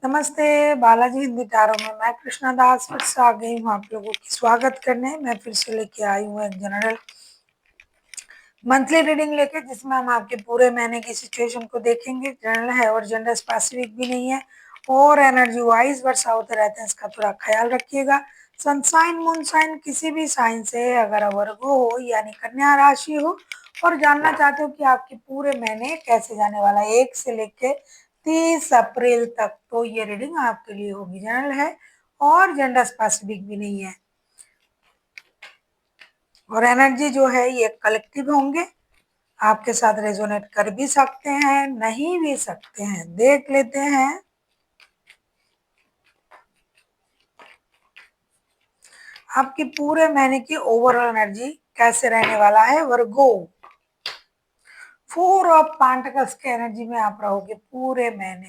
नमस्ते, बालाजी हिंदी टैरो में मैं कृष्णा दास फिर से आ गई हूँ आप लोगों की स्वागत करने। मैं फिर से लेके आई हूँ एक जनरल मंथली रीडिंग लेके, जिसमें हम आपके पूरे महीने की सिचुएशन को देखेंगे। जनरल है और जेंडर स्पेसिफिक भी नहीं है, और एनर्जी वाइज वर्षा होते रहते हैं, इसका थोड़ा ख्याल रखिएगा। सनसाइन मूनसाइन किसी भी साइन से अगर वर्गो हो यानी कन्या राशि हो और जानना चाहते हो कि आपके पूरे महीने कैसे जाने वाला है 1 से लेके 30 अप्रैल तक, तो ये रीडिंग आपके लिए होगी। जनरल है और जेंडर स्पेसिफिक भी नहीं है, और एनर्जी जो है ये कलेक्टिव होंगे। आपके साथ रेजोनेट कर भी सकते हैं, नहीं भी सकते हैं, देख लेते हैं। आपके पूरे महीने की ओवरऑल एनर्जी कैसे रहने वाला है वर्गो। 4 ऑफ पेंटिकल्स के एनर्जी में आप रहोगे पूरे महीने।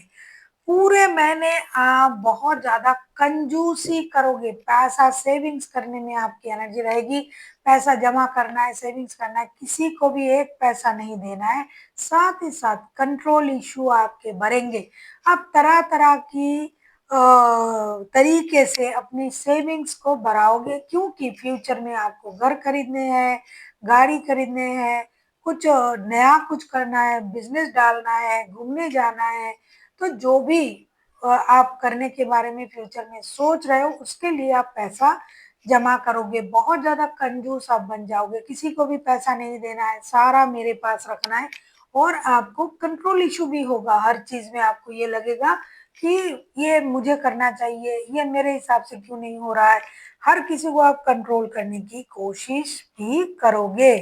पूरे महीने आप बहुत ज्यादा कंजूसी करोगे, पैसा सेविंग्स करने में आपकी एनर्जी रहेगी। पैसा जमा करना है, सेविंग्स करना है, किसी को भी एक पैसा नहीं देना है। साथ ही साथ कंट्रोल इशू आपके बढ़ेंगे। आप तरह तरह की तरीके से अपनी सेविंग्स को बढ़ाओगे, क्योंकि फ्यूचर में आपको घर खरीदने हैं, गाड़ी खरीदने हैं, कुछ नया कुछ करना है, बिजनेस डालना है, घूमने जाना है। तो जो भी आप करने के बारे में फ्यूचर में सोच रहे हो, उसके लिए आप पैसा जमा करोगे। बहुत ज्यादा कंजूस आप बन जाओगे, किसी को भी पैसा नहीं देना है, सारा मेरे पास रखना है। और आपको कंट्रोल इशू भी होगा, हर चीज में आपको ये लगेगा कि ये मुझे करना चाहिए, ये मेरे हिसाब से क्यों नहीं हो रहा है। हर किसी को आप कंट्रोल करने की कोशिश भी करोगे।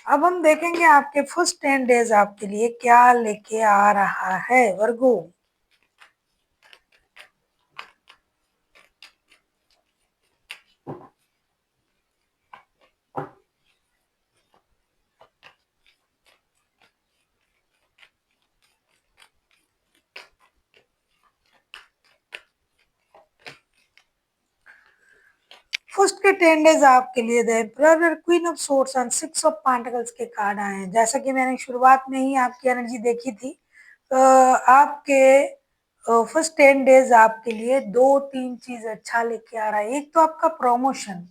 अब हम देखेंगे आपके फर्स्ट 10 डेज आपके लिए क्या लेके आ रहा है वर्गो। फर्स्ट के 10 डेज आपके लिए the emperor, queen of swords and 6 of pentacles के कार्ड आए हैं। जैसा कि मैंने शुरुआत में ही आपकी एनर्जी देखी थी, आपके फर्स्ट 10 डेज आपके लिए 2-3 चीज अच्छा लेके आ रहा है। एक तो आपका प्रमोशन,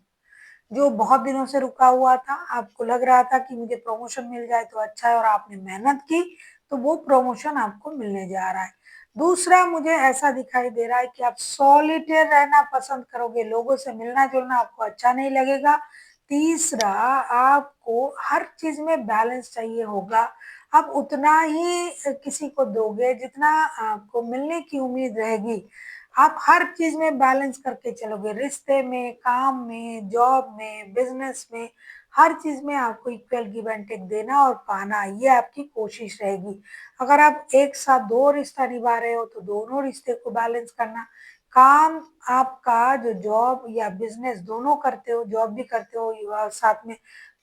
जो बहुत दिनों से रुका हुआ था, आपको लग रहा था कि मुझे प्रमोशन मिल जाए तो अच्छा है, और आपने मेहनत की तो वो प्रमोशन आपको मिलने जा रहा है। दूसरा, मुझे ऐसा दिखाई दे रहा है कि आप सॉलिटेयर रहना पसंद करोगे, लोगों से मिलना जुलना आपको अच्छा नहीं लगेगा। तीसरा, आपको हर चीज में बैलेंस चाहिए होगा। आप उतना ही किसी को दोगे जितना आपको मिलने की उम्मीद रहेगी। आप हर चीज में बैलेंस करके चलोगे, रिश्ते में, काम में, जॉब में, बिजनेस में, हर चीज में आपको इक्वल गिव एंड टेक देना और पाना, ये आपकी कोशिश रहेगी। अगर आप एक साथ 2 रिश्ता निभा रहे हो तो दोनों रिश्ते को बैलेंस करना। काम आपका जो जॉब या बिजनेस दोनों करते हो, जॉब भी करते हो या साथ में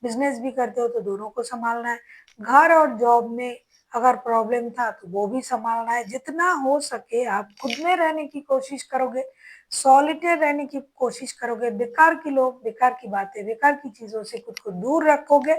बिजनेस भी करते हो, तो दोनों को संभालना है। घर और जॉब में अगर प्रॉब्लम था तो वो भी संभालना है। जितना हो सके आप खुद में रहने की कोशिश करोगे, सॉलिटेयर रहने की कोशिश करोगे। बेकार के लोग, बेकार की बातें, बेकार की चीजों से खुद को दूर रखोगे।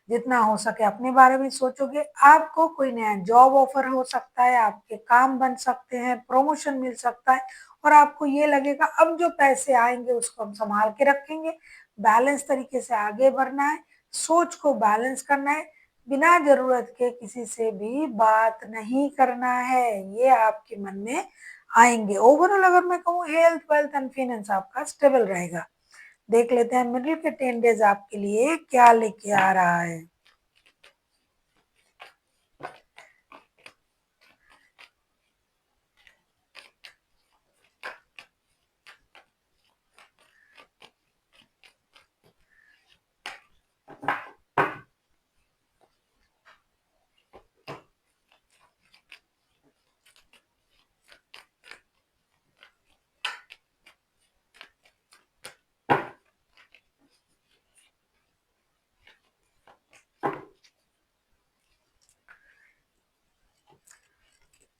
जितना हो सके अपने बारे में सोचोगे। आपको कोई नया जॉब ऑफर हो सकता है, आपके काम बन सकते हैं, प्रमोशन मिल सकता है, और आपको ये लगेगा अब जो पैसे आएंगे उसको हम संभाल के रखेंगे। बैलेंस तरीके से आगे बढ़ना है, सोच को बैलेंस करना है, बिना जरूरत के किसी से भी बात नहीं करना है, ये आपके मन में आएंगे। ओवरऑल अगर मैं कहूँ, हेल्थ वेल्थ एंड फाइनेंस आपका स्टेबल रहेगा। देख लेते हैं मिडिल के 10 डेज आपके लिए क्या लेके आ रहा है।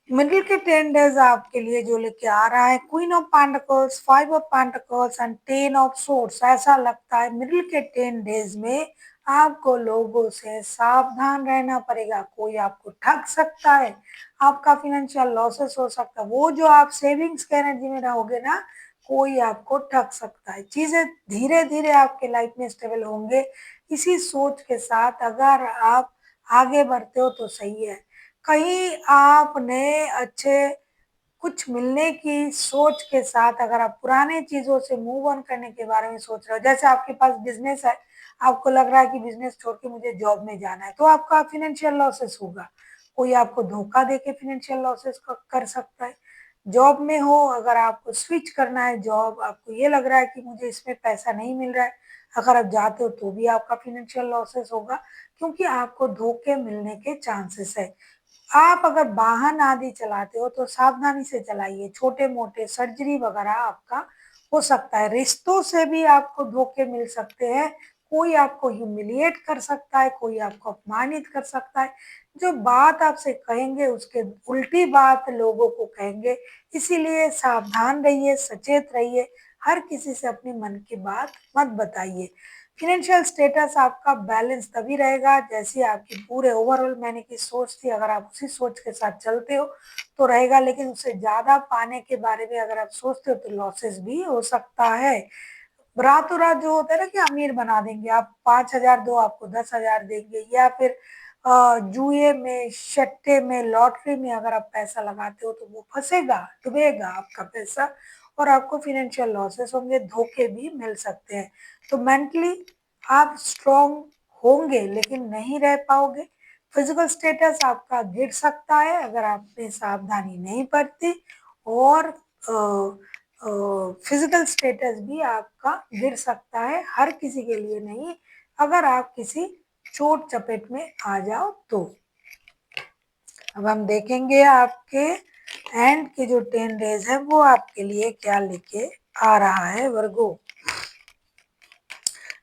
मिडिल के 10 डेज आपके लिए जो लेके आ रहा है, queen of pentacles, 5 of pentacles and 10 of swords. ऐसा लगता है मिडिल के 10 डेज में आपको लोगों से सावधान रहना पड़ेगा, कोई आपको ठग सकता है, आपका फाइनेंशियल लॉसेस हो सकता है। वो जो आप सेविंग्स के एनर्जी में रहोगे ना, कोई आपको ठग सकता है। चीजें धीरे धीरे आपके लाइफ में स्टेबल होंगे। इसी सोच के साथ अगर आप आगे बढ़ते हो तो सही है। कहीं आपने अच्छे कुछ मिलने की सोच के साथ अगर आप पुराने चीजों से मूव ऑन करने के बारे में सोच रहे हो, जैसे आपके पास बिजनेस है, आपको लग रहा है कि बिजनेस छोड़ के मुझे जॉब में जाना है, तो आपका फाइनेंशियल लॉसेस होगा। कोई आपको धोखा देके फाइनेंशियल लॉसेस कर सकता है। जॉब में हो, अगर आपको स्विच करना है जॉब, आपको ये लग रहा है कि मुझे इसमें पैसा नहीं मिल रहा है, अगर आप जाते हो तो भी आपका फाइनेंशियल लॉसेस होगा, क्योंकि आपको धोखे मिलने के चांसेस है। आप अगर वाहन आदि चलाते हो तो सावधानी से चलाइए। छोटे मोटे सर्जरी वगैरह आपका हो सकता है। रिश्तों से भी आपको धोखे मिल सकते हैं। कोई आपको ह्यूमिलिएट कर सकता है, कोई आपको अपमानित कर सकता है। जो बात आपसे कहेंगे उसके उल्टी बात लोगों को कहेंगे। इसीलिए सावधान रहिए, सचेत रहिए। हर किसी से अपने मन की बात मत बताइए। फाइनेंशियल स्टेटस आपका बैलेंस तभी रहेगा जैसी आपकी पूरे ओवरऑल महीने की सोच थी, अगर आप उसी सोच के साथ चलते हो तो रहेगा। लेकिन उससे ज्यादा पाने के बारे में अगर आप सोचते हो तो लॉसेस भी हो सकता है। रातों रात जो होता है ना कि अमीर बना देंगे, आप 5,000 दो आपको 10,000 देंगे, या फिर जुए में, सट्टे में, लॉटरी में अगर आप पैसा लगाते हो तो वो फंसेगा, डूबेगा आपका पैसा, और आपको फाइनेंशियल लॉसेस होंगे, धोखे भी मिल सकते हैं। तो मेंटली आप स्ट्रॉन्ग होंगे लेकिन नहीं रह पाओगे। फिजिकल स्टेटस आपका गिर सकता है अगर आपने सावधानी नहीं बरती, और फिजिकल स्टेटस भी आपका गिर सकता है, हर किसी के लिए नहीं, अगर आप किसी चोट चपेट में आ जाओ तो। अब हम देखेंगे आपके एंड के जो 10 डेज है वो आपके लिए क्या लेके आ रहा है वर्गो।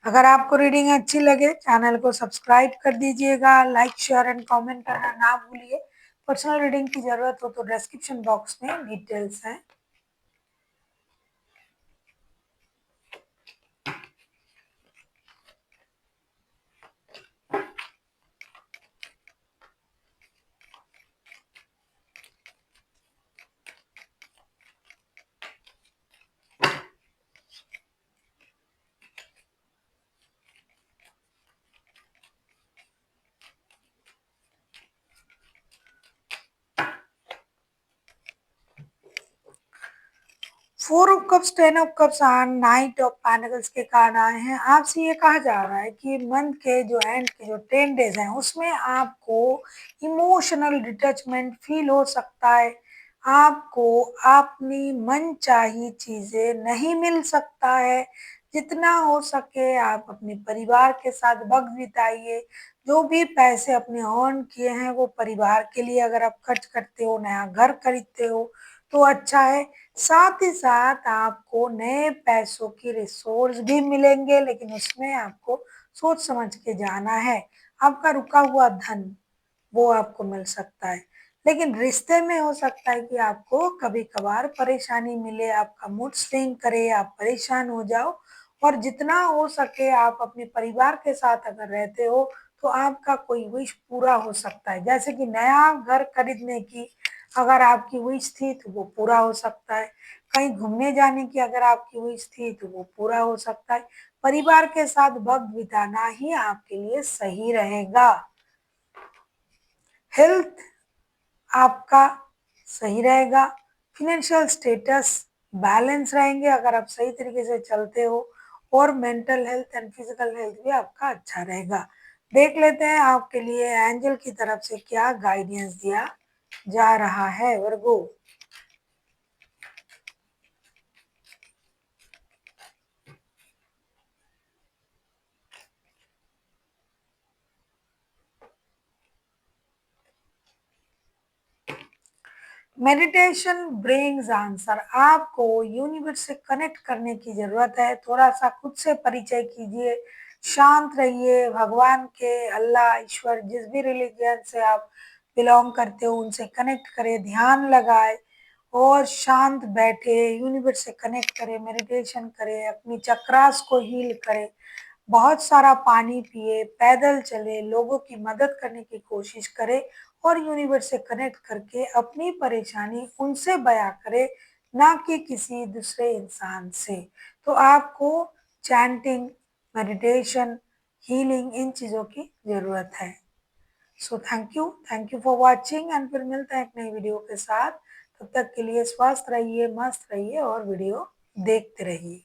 अगर आपको रीडिंग अच्छी लगे चैनल को सब्सक्राइब कर दीजिएगा, लाइक शेयर एंड कमेंट करना ना भूलिए। पर्सनल रीडिंग की जरूरत हो तो डिस्क्रिप्शन बॉक्स में डिटेल्स है। Four of cups, 10 of cups और नाइट ऑफ पेंटिकल्स के कार्ड आए हैं। आपसे ये कहा जा रहा है कि मंथ के जो एंड के जो 10 डेज हैं उसमें आपको इमोशनल डिटैचमेंट फील हो सकता है। आपको अपनी मनचाही चीजें नहीं मिल सकता है। जितना हो सके आप अपने परिवार के साथ वक्त बिताइए। जो भी पैसे अपने अर्न किए हैं वो परिवार के लिए अगर आप खर्च करते हो, नया घर खरीदते हो तो अच्छा है। साथ ही साथ आपको नए पैसों की रिसोर्स भी मिलेंगे, लेकिन उसमें आपको सोच समझ के जाना है। आपका रुका हुआ धन वो आपको मिल सकता है, लेकिन रिश्ते में हो सकता है कि आपको कभी कभार परेशानी मिले, आपका मूड स्विंग करे, आप परेशान हो जाओ। और जितना हो सके आप अपने परिवार के साथ अगर रहते हो तो आपका कोई विश पूरा हो सकता है। जैसे कि नया घर खरीदने की अगर आपकी विश थी तो वो पूरा हो सकता है। कहीं घूमने जाने की अगर आपकी विश थी तो वो पूरा हो सकता है। परिवार के साथ वक्त बिताना ही आपके लिए सही रहेगा। हेल्थ आपका सही रहेगा। फिनेंशियल स्टेटस बैलेंस रहेंगे अगर आप सही तरीके से चलते हो, और mental health and physical health भी आपका अच्छा रहेगा। देख लेते हैं आपके लिए एंजल की तरफ से क्या गाइडेंस दिया जा रहा है वर्गो। Meditation brings answer. आपको यूनिवर्स से कनेक्ट करने की जरूरत है। थोड़ा सा खुद से परिचय कीजिए, शांत रहिए। भगवान के, अल्लाह, ईश्वर, जिस भी रिलीजन से आप बिलोंग करते हो उनसे कनेक्ट करें, ध्यान लगाए और शांत बैठे, यूनिवर्स से कनेक्ट करें, मेडिटेशन करें, अपनी चक्रास को हील करें। बहुत सारा पानी पिए, पैदल चले, लोगों की मदद करने की कोशिश करे और यूनिवर्स से कनेक्ट करके अपनी परेशानी उनसे बयां करे, ना कि किसी दूसरे इंसान से। तो आपको चैंटिंग, मेडिटेशन, हीलिंग इन चीज़ों की ज़रूरत है। So thank you for watching and फिर मिलते हैं एक नई वीडियो के साथ। तब तक के लिए स्वस्थ रहिए, मस्त रहिए और वीडियो देखते रहिए।